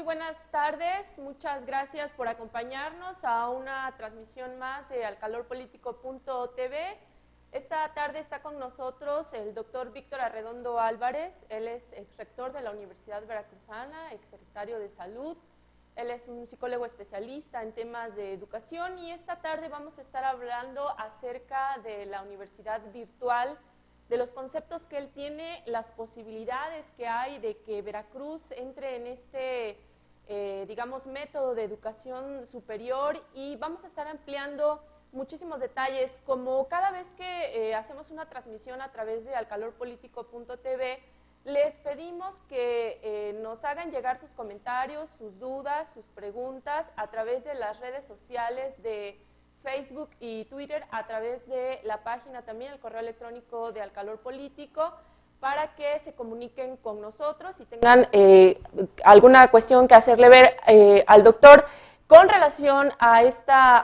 buenas tardes. Muchas gracias por acompañarnos a una transmisión más de alcalorpolitico.tv. Esta tarde está con nosotros el doctor Víctor Arredondo Álvarez. Él es exrector de la Universidad Veracruzana, exsecretario de Salud. Él es un psicólogo especialista en temas de educación y esta tarde vamos a estar hablando acerca de la universidad virtual, de los conceptos que él tiene, las posibilidades que hay de que Veracruz entre en este, digamos, método de educación superior, y vamos a estar ampliando muchísimos detalles. Como cada vez que hacemos una transmisión a través de alcalorpolitico.tv, les pedimos que nos hagan llegar sus comentarios, sus dudas, sus preguntas a través de las redes sociales de Facebook y Twitter, a través de la página también, el correo electrónico de Alcalor Político, para que se comuniquen con nosotros y tengan alguna cuestión que hacerle ver al doctor con relación a esta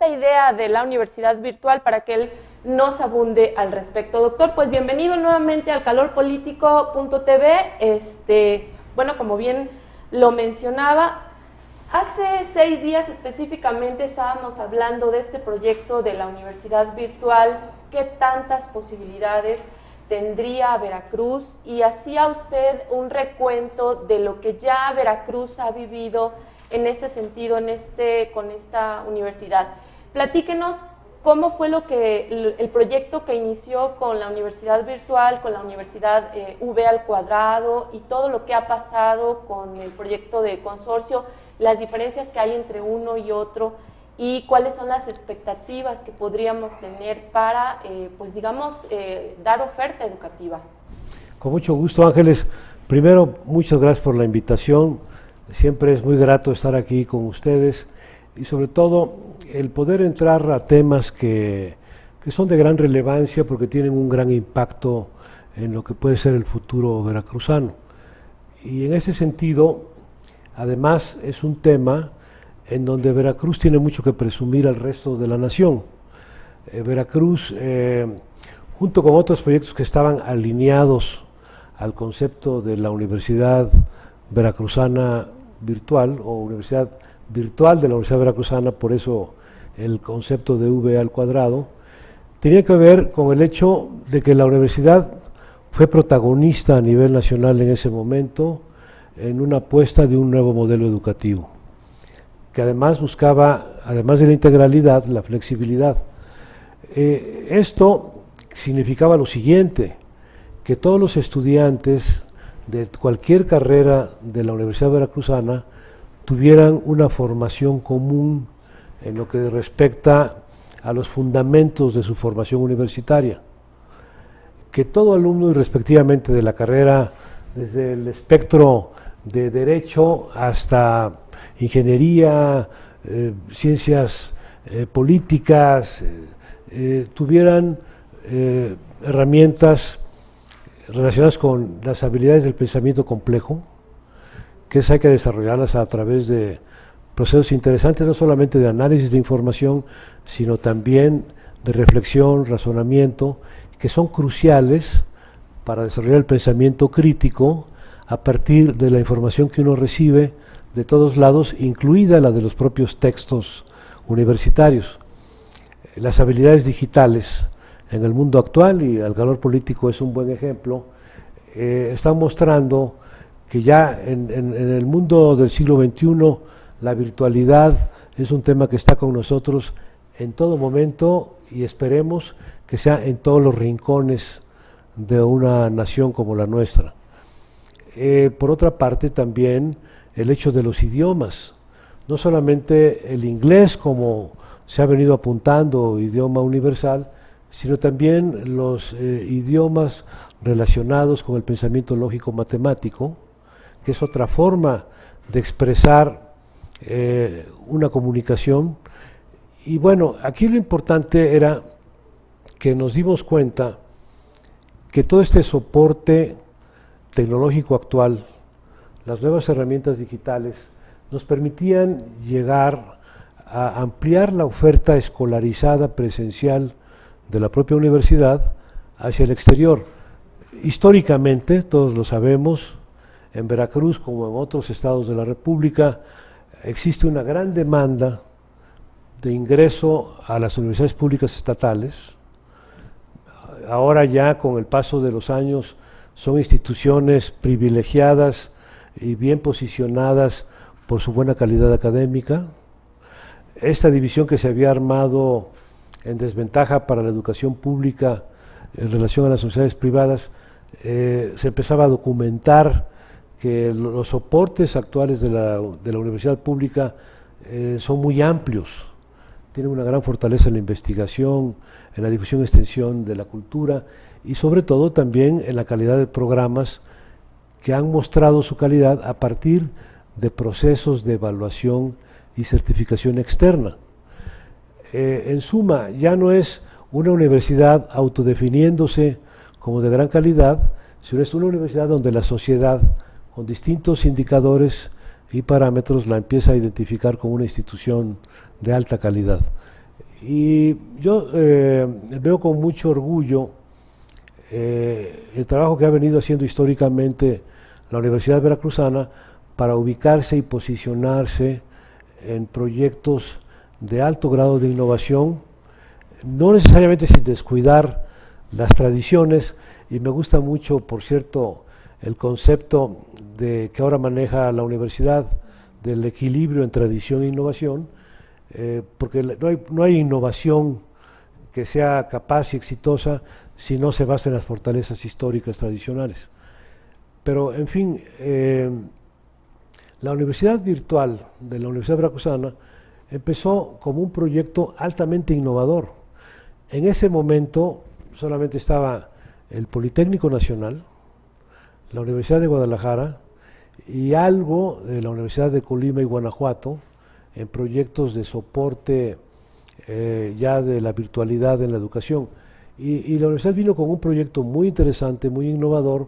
idea de la universidad virtual, para que él nos abunde al respecto. Doctor, pues bienvenido nuevamente a alcalorpolitico.tv. Bueno, como bien lo mencionaba, hace 6 días específicamente estábamos hablando de este proyecto de la universidad virtual, qué tantas posibilidades tendría Veracruz, y hacía usted un recuento de lo que ya Veracruz ha vivido en ese sentido, con esta universidad. Platíquenos cómo fue el proyecto que inició con la universidad virtual, con la universidad V al cuadrado, y todo lo que ha pasado con el proyecto de consorcio, las diferencias que hay entre uno y otro, y cuáles son las expectativas que podríamos tener para, pues digamos, dar oferta educativa. Con mucho gusto, Ángeles. Primero, muchas gracias por la invitación. Siempre es muy grato estar aquí con ustedes, y sobre todo el poder entrar a temas que son de gran relevancia porque tienen un gran impacto en lo que puede ser el futuro veracruzano. Y en ese sentido, además, es un tema en donde Veracruz tiene mucho que presumir al resto de la nación. Veracruz, junto con otros proyectos que estaban alineados al concepto de la Universidad Veracruzana Virtual, o Universidad Virtual de la Universidad Veracruzana, por eso el concepto de V al cuadrado, tenía que ver con el hecho de que la universidad fue protagonista a nivel nacional en ese momento en una apuesta de un nuevo modelo educativo, que además buscaba, además de la integralidad, la flexibilidad. Esto significaba lo siguiente, que todos los estudiantes de cualquier carrera de la Universidad Veracruzana tuvieran una formación común en lo que respecta a los fundamentos de su formación universitaria, que todo alumno, y respectivamente de la carrera, desde el espectro de Derecho hasta Ingeniería, Ciencias Políticas, tuvieran herramientas relacionadas con las habilidades del pensamiento complejo, que hay que desarrollarlas a través de procesos interesantes, no solamente de análisis de información, sino también de reflexión, razonamiento, que son cruciales para desarrollar el pensamiento crítico a partir de la información que uno recibe de todos lados, incluida la de los propios textos universitarios. Las habilidades digitales en el mundo actual, y Alcalor Político es un buen ejemplo, están mostrando que ya en el mundo del siglo XXI la virtualidad es un tema que está con nosotros en todo momento, y esperemos que sea en todos los rincones de una nación como la nuestra. Por otra parte, también el hecho de los idiomas, no solamente el inglés como se ha venido apuntando, idioma universal, sino también los idiomas relacionados con el pensamiento lógico-matemático, que es otra forma de expresar una comunicación. Y bueno, aquí lo importante era que nos dimos cuenta que todo este soporte tecnológico actual, las nuevas herramientas digitales, nos permitían llegar a ampliar la oferta escolarizada presencial de la propia universidad hacia el exterior. Históricamente, todos lo sabemos, en Veracruz como en otros estados de la República, existe una gran demanda de ingreso a las universidades públicas estatales. Ahora ya con el paso de los años son instituciones privilegiadas y bien posicionadas por su buena calidad académica. Esta división que se había armado en desventaja para la educación pública en relación a las universidades privadas, se empezaba a documentar que los soportes actuales de la universidad pública son muy amplios, tienen una gran fortaleza en la investigación, en la difusión y extensión de la cultura y sobre todo también en la calidad de programas que han mostrado su calidad a partir de procesos de evaluación y certificación externa. En suma, ya no es una universidad autodefiniéndose como de gran calidad, sino es una universidad donde la sociedad, con distintos indicadores y parámetros, la empieza a identificar como una institución de alta calidad. Y yo veo con mucho orgullo el trabajo que ha venido haciendo históricamente la Universidad Veracruzana para ubicarse y posicionarse en proyectos de alto grado de innovación, no necesariamente sin descuidar las tradiciones, y me gusta mucho, por cierto, el concepto que ahora maneja la universidad del equilibrio en tradición e innovación, porque no hay innovación que sea capaz y exitosa si no se basa en las fortalezas históricas tradicionales. Pero, en fin, la Universidad Virtual de la Universidad Veracruzana empezó como un proyecto altamente innovador. En ese momento solamente estaba el Politécnico Nacional, la Universidad de Guadalajara y algo de la Universidad de Colima y Guanajuato en proyectos de soporte ya de la virtualidad en la educación. Y la universidad vino con un proyecto muy interesante, muy innovador,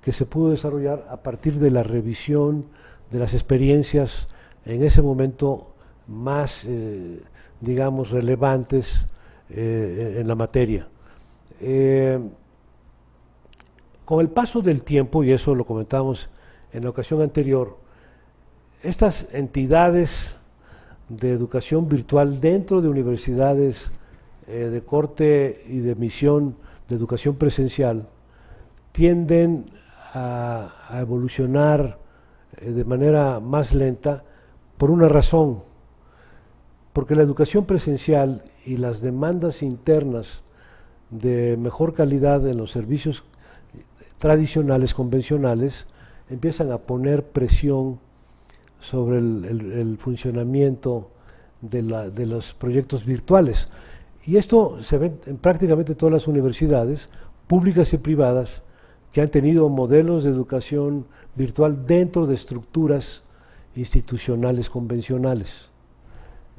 que se pudo desarrollar a partir de la revisión de las experiencias en ese momento más, digamos, relevantes en la materia. Con el paso del tiempo, y eso lo comentamos en la ocasión anterior, estas entidades de educación virtual dentro de universidades de corte y de misión de educación presencial tienden a evolucionar de manera más lenta por una razón, porque la educación presencial y las demandas internas de mejor calidad en los servicios tradicionales, convencionales, empiezan a poner presión sobre el funcionamiento de los proyectos virtuales. Y esto se ve en prácticamente todas las universidades, públicas y privadas, que han tenido modelos de educación virtual dentro de estructuras institucionales convencionales.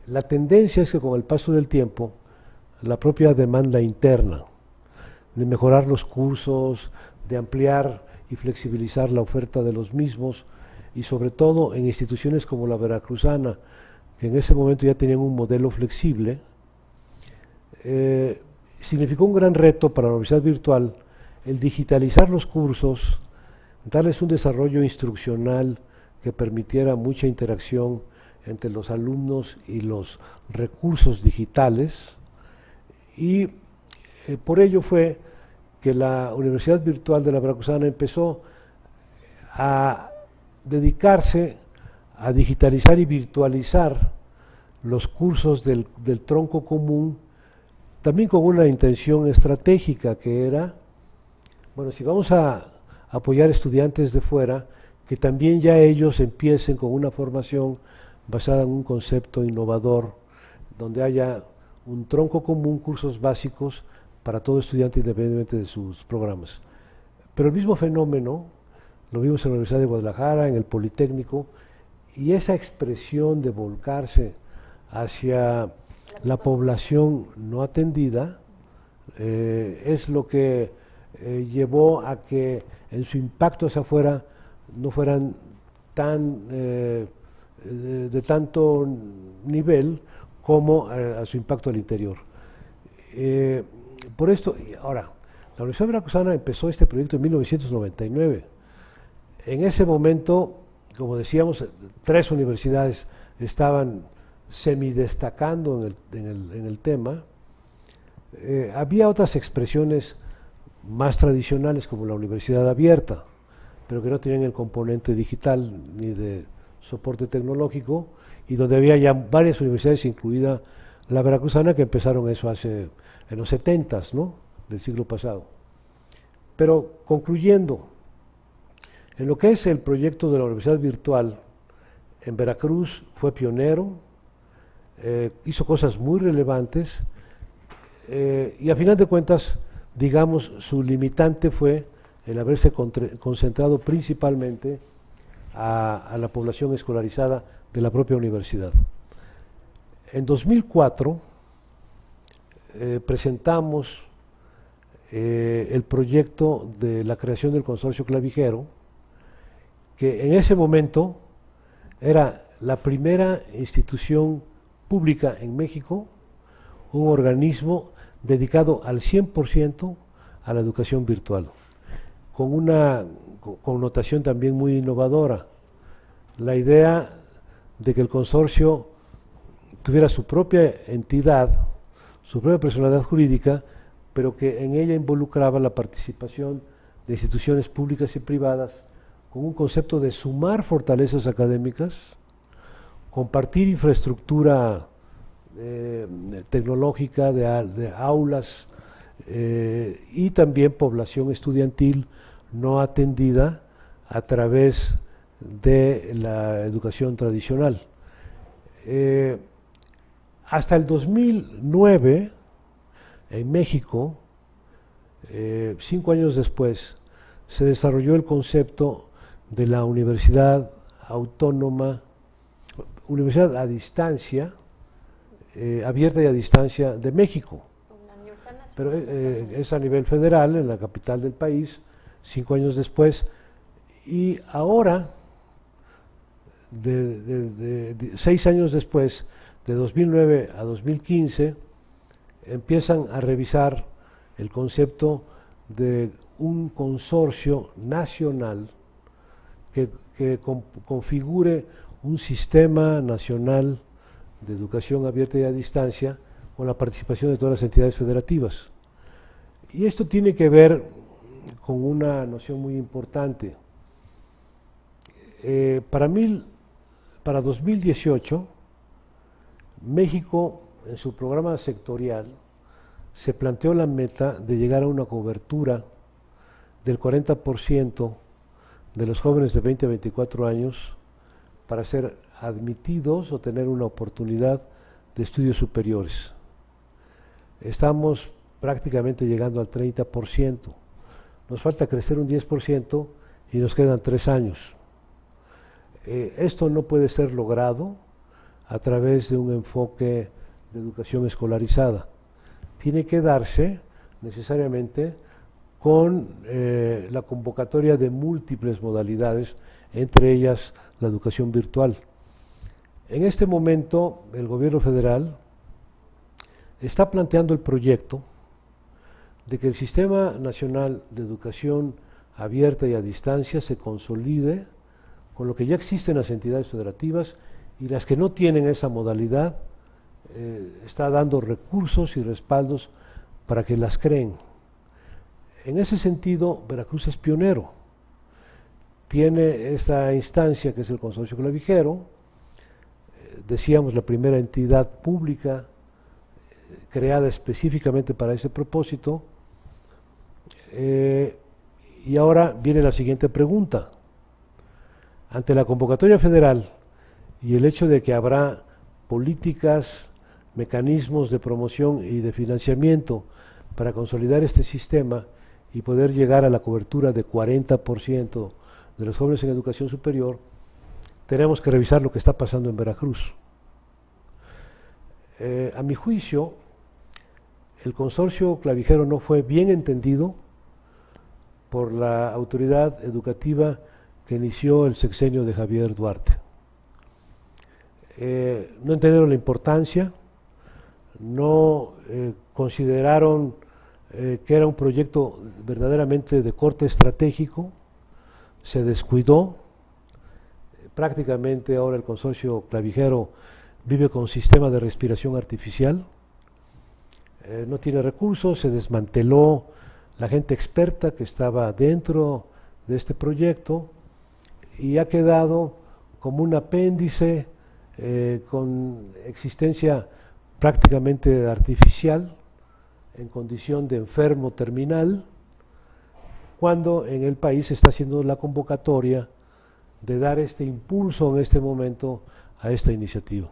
La tendencia es que con el paso del tiempo, la propia demanda interna de mejorar los cursos, de ampliar y flexibilizar la oferta de los mismos, y sobre todo en instituciones como la Veracruzana, que en ese momento ya tenían un modelo flexible, significó un gran reto para la universidad virtual el digitalizar los cursos, darles un desarrollo instruccional que permitiera mucha interacción entre los alumnos y los recursos digitales, y por ello fue que la Universidad Virtual de la Veracruzana empezó a dedicarse a digitalizar y virtualizar los cursos del tronco común, también con una intención estratégica que era, bueno, si vamos a apoyar estudiantes de fuera, que también ya ellos empiecen con una formación basada en un concepto innovador, donde haya un tronco común, cursos básicos para todo estudiante independientemente de sus programas. Pero el mismo fenómeno lo vimos en la Universidad de Guadalajara, en el Politécnico, y esa expresión de volcarse hacia la población no atendida es lo que llevó a que en su impacto hacia afuera no fueran tan de tanto nivel como a su impacto al interior. Por esto, ahora, la Universidad Veracruzana empezó este proyecto en 1999. En ese momento, como decíamos, 3 universidades estaban semidestacando en el tema. Había otras expresiones más tradicionales como la universidad abierta, pero que no tenían el componente digital ni de soporte tecnológico, y donde había ya varias universidades, incluida la veracruzana, que empezaron eso en los 70s, ¿no?, del siglo pasado. Pero concluyendo, en lo que es el proyecto de la Universidad Virtual, en Veracruz fue pionero, hizo cosas muy relevantes, y a final de cuentas, digamos, su limitante fue el haberse concentrado principalmente a la población escolarizada de la propia universidad. En 2004 presentamos el proyecto de la creación del consorcio clavijero, que en ese momento era la primera institución pública en México, un organismo dedicado al 100% a la educación virtual, con una connotación también muy innovadora. La idea de que el consorcio tuviera su propia entidad, su propia personalidad jurídica, pero que en ella involucraba la participación de instituciones públicas y privadas, con un concepto de sumar fortalezas académicas, compartir infraestructura tecnológica de aulas, y también población estudiantil no atendida a través de la educación tradicional. Hasta el 2009, en México, 5 años después, se desarrolló el concepto de la Universidad Autónoma, Universidad a Distancia, abierta y a distancia de México. Pero es a nivel federal, en la capital del país, 5 años después, y ahora, 6 años después, de 2009 a 2015, empiezan a revisar el concepto de un consorcio nacional que configure un sistema nacional de educación abierta y a distancia con la participación de todas las entidades federativas. Y esto tiene que ver con una noción muy importante. Para 2018, México, en su programa sectorial, se planteó la meta de llegar a una cobertura del 40% de los jóvenes de 20 a 24 años para ser admitidos o tener una oportunidad de estudios superiores. Estamos prácticamente llegando al 30%. Nos falta crecer un 10% y nos quedan 3 años. Esto no puede ser logrado a través de un enfoque de educación escolarizada. Tiene que darse necesariamente con la convocatoria de múltiples modalidades, entre ellas la educación virtual. En este momento, el gobierno federal está planteando el proyecto de que el Sistema Nacional de Educación Abierta y a Distancia se consolide con lo que ya existe en las entidades federativas, y las que no tienen esa modalidad está dando recursos y respaldos para que las creen. En ese sentido, Veracruz es pionero. Tiene esta instancia que es el consorcio clavijero, decíamos la primera entidad pública creada específicamente para ese propósito, y ahora viene la siguiente pregunta. Ante la convocatoria federal y el hecho de que habrá políticas, mecanismos de promoción y de financiamiento para consolidar este sistema y poder llegar a la cobertura de 40% de los jóvenes en educación superior, tenemos que revisar lo que está pasando en Veracruz. A mi juicio, el consorcio clavijero no fue bien entendido por la autoridad educativa que inició el sexenio de Javier Duarte. No entendieron la importancia, no consideraron que era un proyecto verdaderamente de corte estratégico, se descuidó. Prácticamente ahora el consorcio clavijero vive con sistema de respiración artificial, no tiene recursos, se desmanteló la gente experta que estaba dentro de este proyecto y ha quedado como un apéndice con existencia prácticamente artificial, en condición de enfermo terminal, cuando en el país se está haciendo la convocatoria de dar este impulso en este momento a esta iniciativa.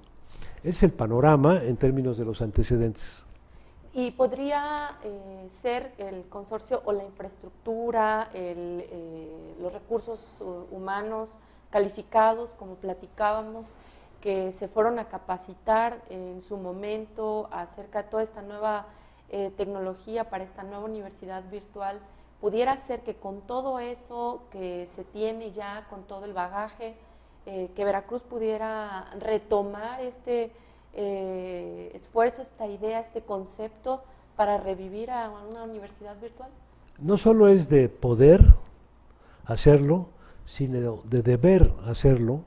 Ese es el panorama en términos de los antecedentes. ¿Y podría ser el consorcio o la infraestructura, los recursos humanos calificados, como platicábamos, que se fueron a capacitar en su momento acerca de toda esta nueva tecnología para esta nueva universidad virtual, pudiera ser que con todo eso que se tiene ya, con todo el bagaje, que Veracruz pudiera retomar este esfuerzo, esta idea, este concepto para revivir a una universidad virtual? No solo es de poder hacerlo, sino de deber hacerlo,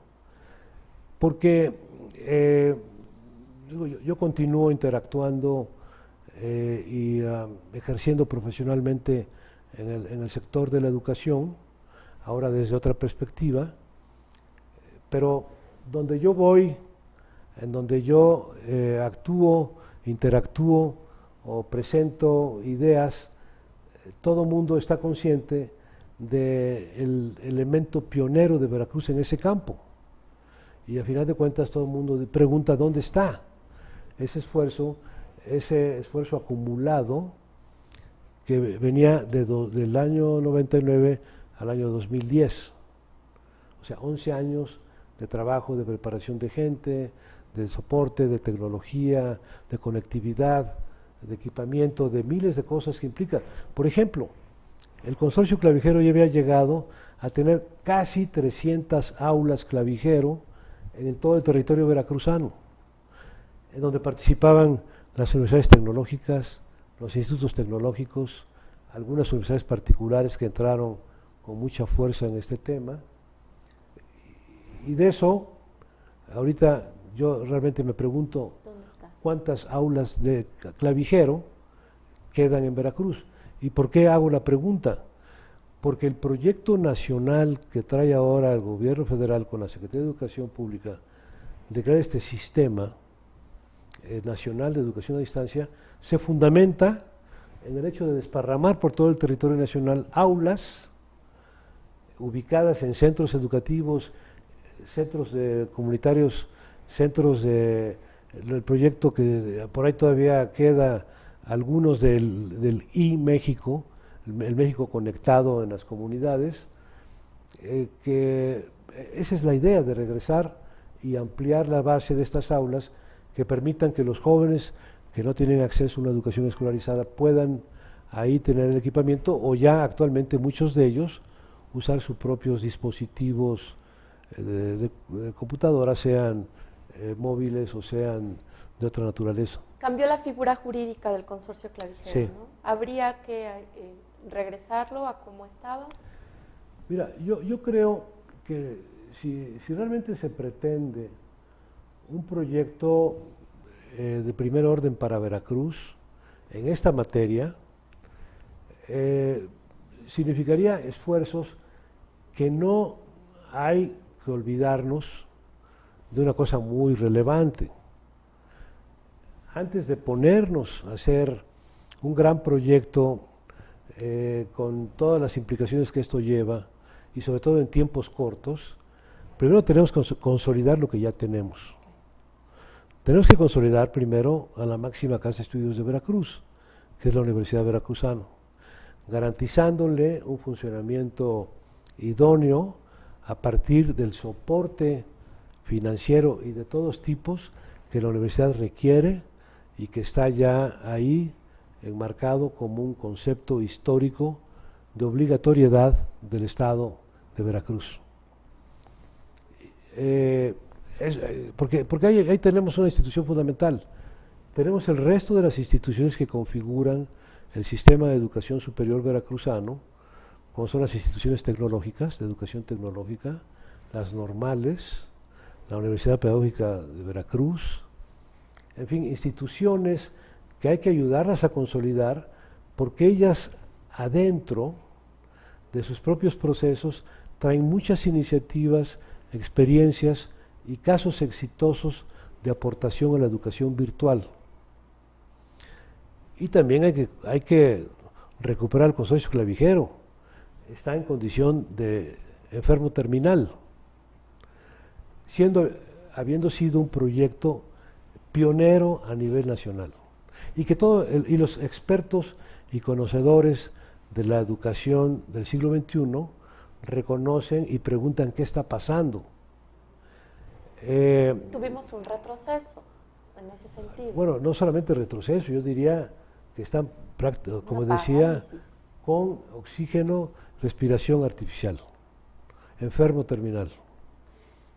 porque yo continúo interactuando y ejerciendo profesionalmente en el sector de la educación, ahora desde otra perspectiva, pero donde yo voy, en donde yo actúo, interactúo o presento ideas, todo mundo está consciente del elemento pionero de Veracruz en ese campo. Y a final de cuentas todo el mundo pregunta dónde está ese esfuerzo acumulado que venía del año 99 al año 2010. O sea, 11 años de trabajo, de preparación de gente, de soporte, de tecnología, de conectividad, de equipamiento, de miles de cosas que implica. Por ejemplo, el consorcio clavijero ya había llegado a tener casi 300 aulas clavijero en todo el territorio veracruzano, en donde participaban las universidades tecnológicas, los institutos tecnológicos, algunas universidades particulares que entraron con mucha fuerza en este tema. Y de eso, ahorita yo realmente me pregunto cuántas aulas de clavijero quedan en Veracruz. ¿Y por qué hago la pregunta? Porque el proyecto nacional que trae ahora el gobierno federal con la Secretaría de Educación Pública de crear este sistema nacional de educación a distancia se fundamenta en el hecho de desparramar por todo el territorio nacional aulas ubicadas en centros educativos, centros comunitarios, centros del proyecto que por ahí todavía queda algunos del iMéxico, el México conectado en las comunidades, que esa es la idea de regresar y ampliar la base de estas aulas que permitan que los jóvenes que no tienen acceso a una educación escolarizada puedan ahí tener el equipamiento, o ya actualmente muchos de ellos usar sus propios dispositivos de computadora, sean móviles o sean de otra naturaleza. Cambió la figura jurídica del consorcio clavijero, sí. ¿no? ¿Habría que regresarlo a como estaba? Mira, yo creo que si realmente se pretende un proyecto de primer orden para Veracruz en esta materia, significaría esfuerzos que no hay que olvidarnos de una cosa muy relevante. Antes de ponernos a hacer un gran proyecto con todas las implicaciones que esto lleva, y sobre todo en tiempos cortos, primero tenemos que consolidar lo que ya tenemos. Tenemos que consolidar primero a la máxima casa de estudios de Veracruz, que es la Universidad Veracruzana, garantizándole un funcionamiento idóneo a partir del soporte financiero y de todos tipos que la universidad requiere y que está ya ahí enmarcado como un concepto histórico de obligatoriedad del Estado de Veracruz. Porque ahí tenemos una institución fundamental. Tenemos el resto de las instituciones que configuran el sistema de educación superior veracruzano, como son las instituciones tecnológicas, de educación tecnológica, las normales, la Universidad Pedagógica de Veracruz, en fin, instituciones que hay que ayudarlas a consolidar porque ellas adentro de sus propios procesos traen muchas iniciativas, experiencias y casos exitosos de aportación a la educación virtual. Y también hay que recuperar el consorcio clavijero. Está en condición de enfermo terminal, habiendo sido un proyecto pionero a nivel nacional. Y que y los expertos y conocedores de la educación del siglo XXI reconocen y preguntan qué está pasando. Tuvimos un retroceso en ese sentido. Bueno, no solamente retroceso, yo diría que están, como decía, con oxígeno, respiración artificial, enfermo terminal.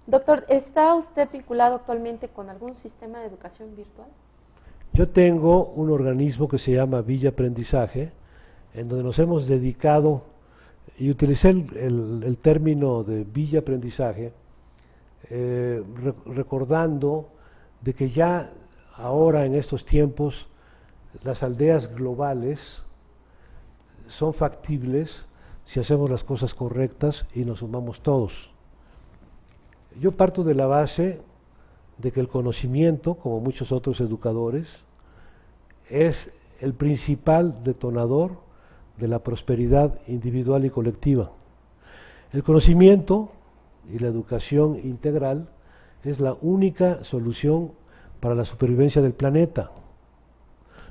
Doctor, ¿está usted vinculado actualmente con algún sistema de educación virtual? Yo tengo un organismo que se llama Villa Aprendizaje, en donde nos hemos dedicado, y utilicé el término de Villa Aprendizaje, recordando de que ya ahora en estos tiempos las aldeas globales son factibles si hacemos las cosas correctas y nos sumamos todos. Yo parto de la base de que el conocimiento, como muchos otros educadores, es el principal detonador de la prosperidad individual y colectiva. El conocimiento y la educación integral es la única solución para la supervivencia del planeta.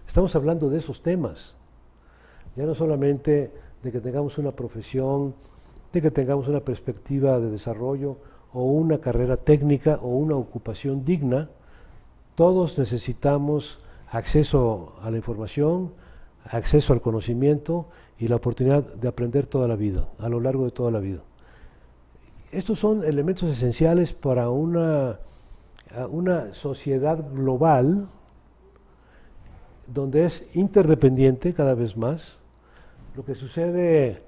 Estamos hablando de esos temas, ya no solamente de que tengamos una profesión, de que tengamos una perspectiva de desarrollo o una carrera técnica o una ocupación digna. Todos necesitamos acceso a la información, acceso al conocimiento y la oportunidad de aprender toda la vida, a lo largo de toda la vida. Estos son elementos esenciales para una sociedad global donde es interdependiente cada vez más. Lo que sucede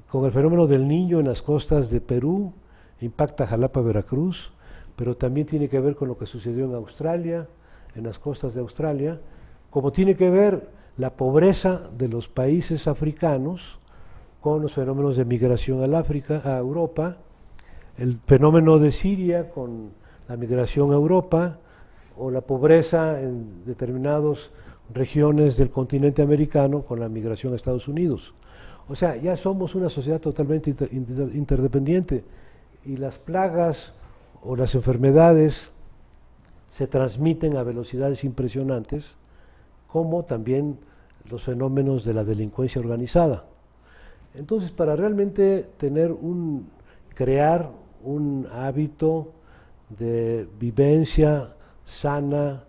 con el fenómeno del Niño en las costas de Perú impacta Jalapa, Veracruz, pero también tiene que ver con lo que sucedió en Australia, en las costas de Australia, como tiene que ver la pobreza de los países africanos con los fenómenos de migración al África, a Europa, el fenómeno de Siria con la migración a Europa, o la pobreza en determinadas regiones del continente americano con la migración a Estados Unidos. O sea, ya somos una sociedad totalmente interdependiente y las plagas o las enfermedades se transmiten a velocidades impresionantes, como también los fenómenos de la delincuencia organizada. Entonces, para realmente crear un hábito de vivencia sana,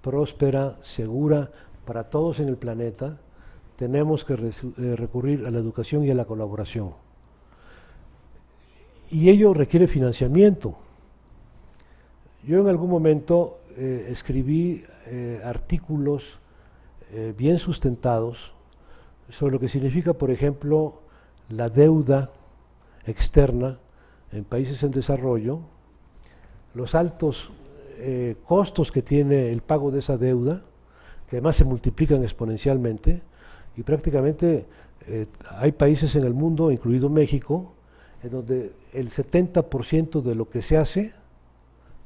próspera, segura para todos en el planeta, tenemos que recurrir a la educación y a la colaboración. Y ello requiere financiamiento. Yo en algún momento escribí artículos bien sustentados sobre lo que significa, por ejemplo, la deuda externa en países en desarrollo, los altos costos que tiene el pago de esa deuda, que además se multiplican exponencialmente, y prácticamente hay países en el mundo, incluido México, en donde el 70% de lo que se hace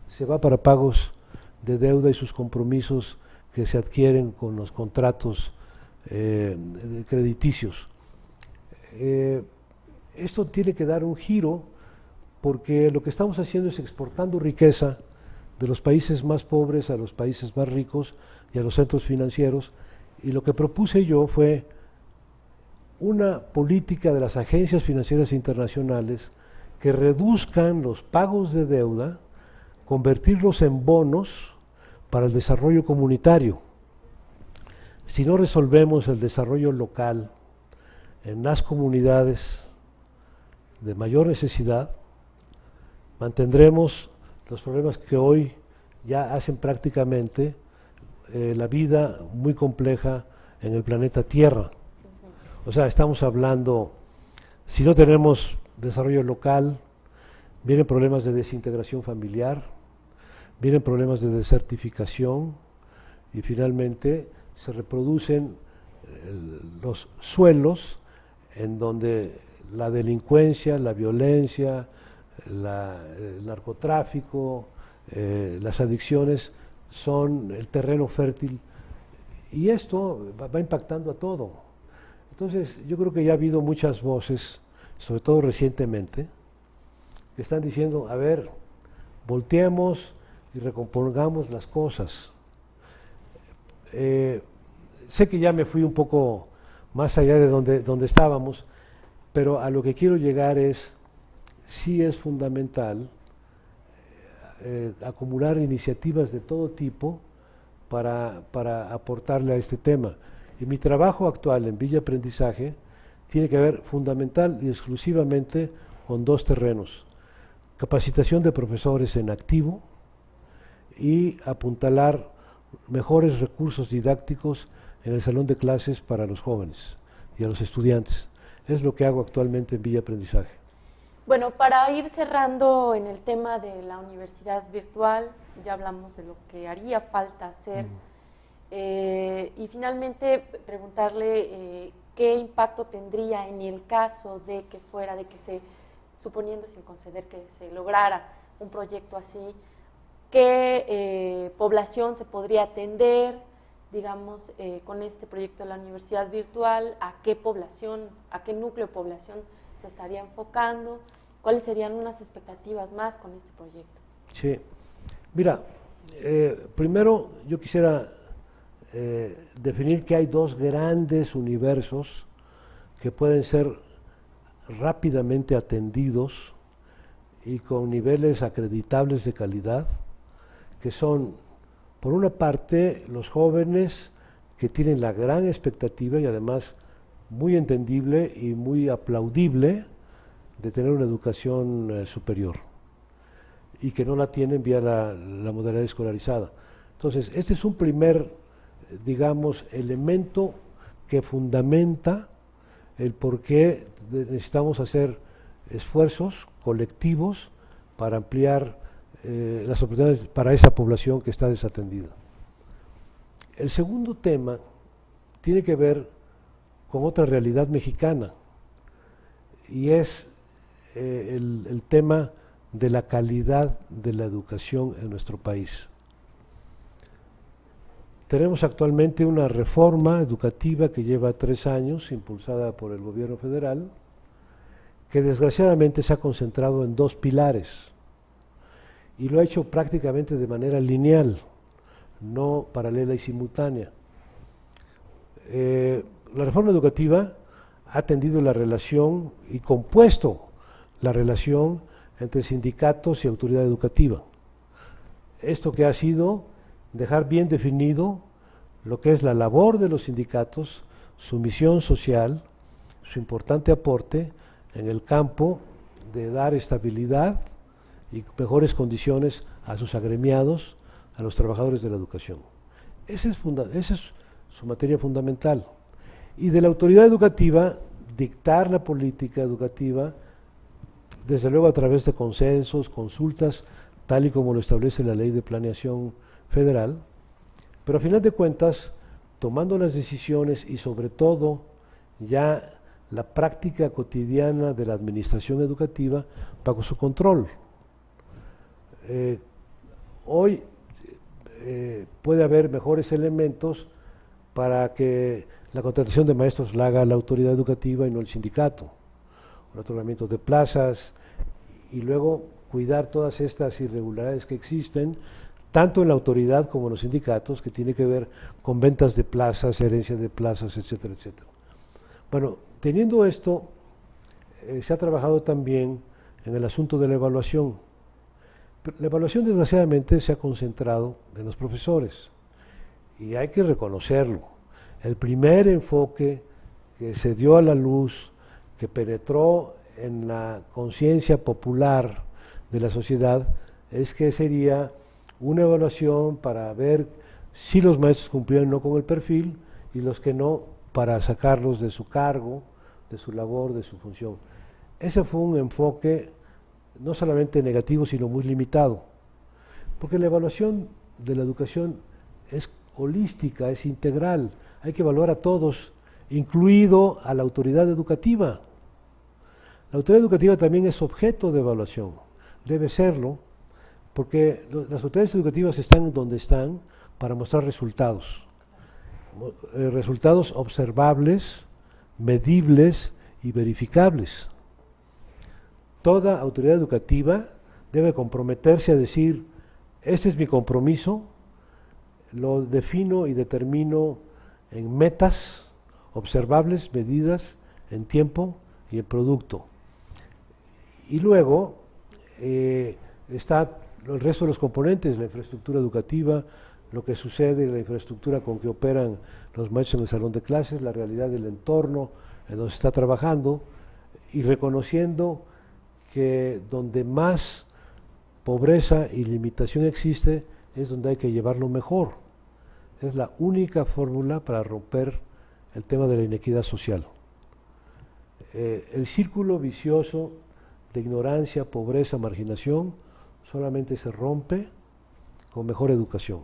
se va para pagos de deuda y sus compromisos que se adquieren con los contratos crediticios. Esto tiene que dar un giro, porque lo que estamos haciendo es exportando riqueza de los países más pobres a los países más ricos y a los centros financieros, y lo que propuse yo fue una política de las agencias financieras internacionales que reduzcan los pagos de deuda, convertirlos en bonos para el desarrollo comunitario. Si no resolvemos el desarrollo local en las comunidades de mayor necesidad, mantendremos los problemas que hoy ya hacen prácticamente la vida muy compleja en el planeta Tierra. O sea, estamos hablando Si no tenemos desarrollo local, vienen problemas de desintegración familiar, vienen problemas de desertificación y finalmente se reproducen los suelos en donde la delincuencia, la violencia, el narcotráfico, las adicciones son el terreno fértil y esto va impactando a todo. Entonces yo creo que ya ha habido muchas voces, sobre todo recientemente, que están diciendo, a ver, volteemos y recompongamos las cosas. Sé que ya me fui un poco más allá de donde estábamos, pero a lo que quiero llegar es, sí es fundamental acumular iniciativas de todo tipo para aportarle a este tema. Y mi trabajo actual en Villa Aprendizaje tiene que ver fundamental y exclusivamente con dos terrenos: capacitación de profesores en activo y apuntalar mejores recursos didácticos en el salón de clases para los jóvenes y a los estudiantes. Es lo que hago actualmente en Villa Aprendizaje. Bueno, para ir cerrando en el tema de la universidad virtual, ya hablamos de lo que haría falta hacer, y finalmente preguntarle qué impacto tendría en el caso de que suponiendo sin conceder que se lograra un proyecto así, qué población se podría atender, digamos, con este proyecto de la universidad virtual, a qué población, a qué núcleo de población se estaría enfocando, cuáles serían unas expectativas más con este proyecto. Sí, mira, primero yo quisiera definir que hay dos grandes universos que pueden ser rápidamente atendidos y con niveles acreditables de calidad, que son, por una parte, los jóvenes que tienen la gran expectativa y además muy entendible y muy aplaudible de tener una educación superior y que no la tienen vía la modalidad escolarizada. Entonces, este es un primer, digamos, elemento que fundamenta el por qué necesitamos hacer esfuerzos colectivos para ampliar las oportunidades para esa población que está desatendida. El segundo tema tiene que ver con otra realidad mexicana y es el tema de la calidad de la educación en nuestro país. Tenemos actualmente una reforma educativa que lleva 3 años, impulsada por el gobierno federal, que desgraciadamente se ha concentrado en 2 pilares y lo ha hecho prácticamente de manera lineal, no paralela y simultánea. La reforma educativa ha atendido la relación y compuesto la relación entre sindicatos y autoridad educativa. Esto que ha sido dejar bien definido lo que es la labor de los sindicatos, su misión social, su importante aporte en el campo de dar estabilidad y mejores condiciones a sus agremiados, a los trabajadores de la educación. Esa es su materia fundamental. Y de la autoridad educativa, dictar la política educativa, desde luego a través de consensos, consultas, tal y como lo establece la Ley de Planeación Federal, pero a final de cuentas, tomando las decisiones y sobre todo ya la práctica cotidiana de la administración educativa bajo su control. Hoy puede haber mejores elementos para que la contratación de maestros la haga la autoridad educativa y no el sindicato, el otorgamiento de plazas y luego cuidar todas estas irregularidades que existen, tanto en la autoridad como en los sindicatos, que tiene que ver con ventas de plazas, herencia de plazas, etcétera, etcétera. Bueno, teniendo esto, se ha trabajado también en el asunto de la evaluación. La evaluación, desgraciadamente, se ha concentrado en los profesores, y hay que reconocerlo. El primer enfoque que se dio a la luz, que penetró en la conciencia popular de la sociedad, es que sería una evaluación para ver si los maestros cumplían o no con el perfil, y los que no, para sacarlos de su cargo, de su labor, de su función. ese fue un enfoque no solamente negativo, sino muy limitado, porque la evaluación de la educación es holística, es integral, hay que evaluar a todos, incluido a la autoridad educativa. La autoridad educativa también es objeto de evaluación, debe serlo, porque las autoridades educativas están donde están para mostrar resultados, resultados observables, medibles y verificables. Toda autoridad educativa debe comprometerse a decir, este es mi compromiso, lo defino y determino en metas observables, medidas, en tiempo y en producto. Y luego está el resto de los componentes, la infraestructura educativa, lo que sucede, la infraestructura con que operan los maestros en el salón de clases, la realidad del entorno en donde se está trabajando, y reconociendo que donde más pobreza y limitación existe es donde hay que llevarlo mejor. Es la única fórmula para romper el tema de la inequidad social. El círculo vicioso de ignorancia, pobreza, marginación solamente se rompe con mejor educación.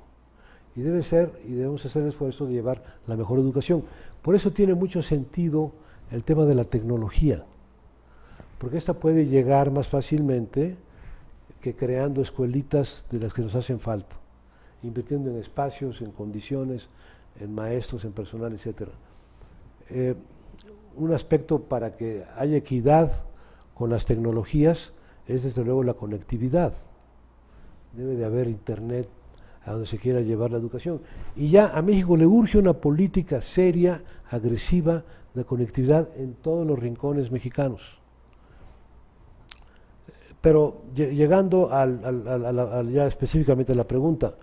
Y debemos hacer el esfuerzo de llevar la mejor educación. Por eso tiene mucho sentido el tema de la tecnología, porque esta puede llegar más fácilmente que creando escuelitas de las que nos hacen falta, invirtiendo en espacios, en condiciones, en maestros, en personal, etc. Un aspecto para que haya equidad con las tecnologías es desde luego la conectividad. Debe de haber internet a donde se quiera llevar la educación. Y ya a México le urge una política seria, agresiva, de conectividad en todos los rincones mexicanos. Pero llegando ya específicamente a la pregunta,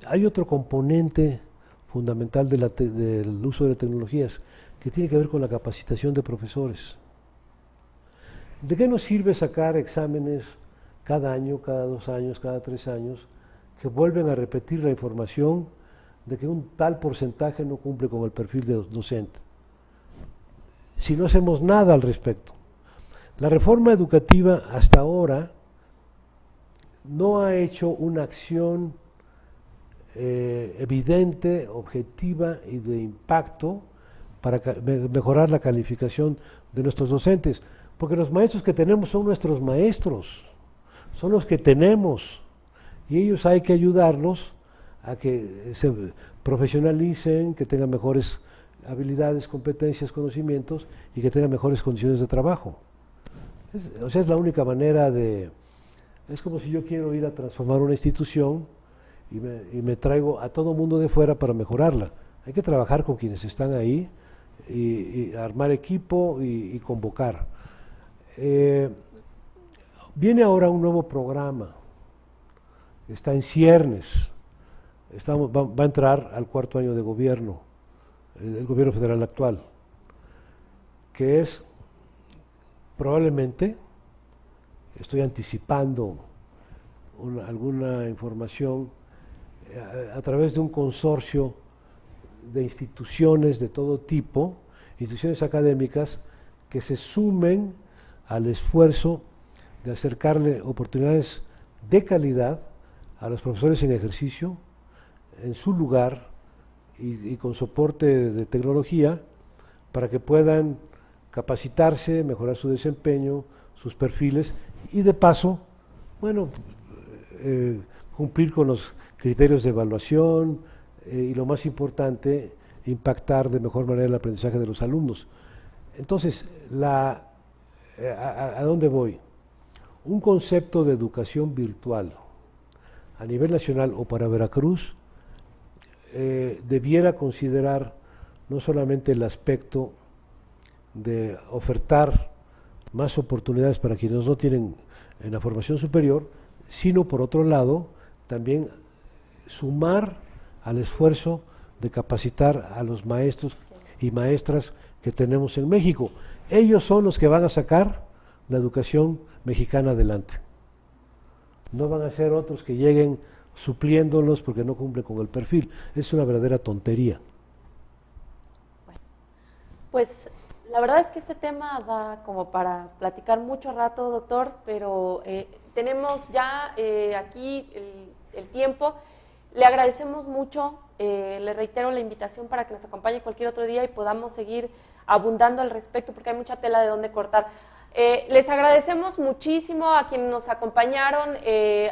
hay otro componente fundamental del uso de las tecnologías que tiene que ver con la capacitación de profesores. ¿De qué nos sirve sacar exámenes cada año, cada 2 años, cada 3 años, que vuelven a repetir la información de que un tal porcentaje no cumple con el perfil de docente, si no hacemos nada al respecto? La reforma educativa hasta ahora no ha hecho una acción evidente, objetiva y de impacto para mejorar la calificación de nuestros docentes, porque los maestros que tenemos son nuestros maestros, son los que tenemos, y ellos hay que ayudarlos a que se profesionalicen, que tengan mejores habilidades, competencias, conocimientos y que tengan mejores condiciones de trabajo. O sea, es la única manera es como si yo quiero ir a transformar una institución y me traigo a todo mundo de fuera para mejorarla. Hay que trabajar con quienes están ahí y armar equipo y convocar. Viene ahora un nuevo programa, está en ciernes, va a entrar al 4.º año de gobierno, el gobierno federal actual, que es probablemente, estoy anticipando alguna información, a través de un consorcio de instituciones de todo tipo, instituciones académicas, que se sumen al esfuerzo de acercarle oportunidades de calidad a los profesores en ejercicio, en su lugar y con soporte de tecnología, para que puedan capacitarse, mejorar su desempeño, sus perfiles y de paso, bueno, cumplir con los criterios de evaluación y lo más importante, impactar de mejor manera el aprendizaje de los alumnos. Entonces, ¿a dónde voy? Un concepto de educación virtual a nivel nacional o para Veracruz debiera considerar no solamente el aspecto de ofertar más oportunidades para quienes no tienen en la formación superior, sino por otro lado también sumar al esfuerzo de capacitar a los maestros y maestras que tenemos en México. Ellos son los que van a sacar la educación mexicana adelante. No van a ser otros que lleguen supliéndolos porque no cumplen con el perfil. Es una verdadera tontería. Bueno, pues La verdad es que este tema da como para platicar mucho rato, doctor, pero tenemos ya aquí el tiempo. Le agradecemos mucho, le reitero la invitación para que nos acompañe cualquier otro día y podamos seguir abundando al respecto, porque hay mucha tela de dónde cortar. Les agradecemos muchísimo a quienes nos acompañaron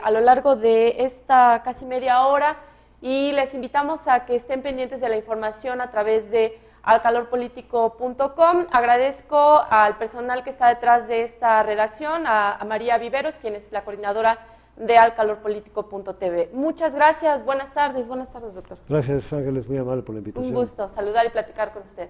a lo largo de esta casi media hora y les invitamos a que estén pendientes de la información a través de alcalorpolitico.com. Agradezco al personal que está detrás de esta redacción, a María Viveros, quien es la coordinadora de alcalorpolitico.tv. Muchas gracias, buenas tardes, doctor. Gracias, Ángeles, muy amable por la invitación. Un gusto saludar y platicar con usted.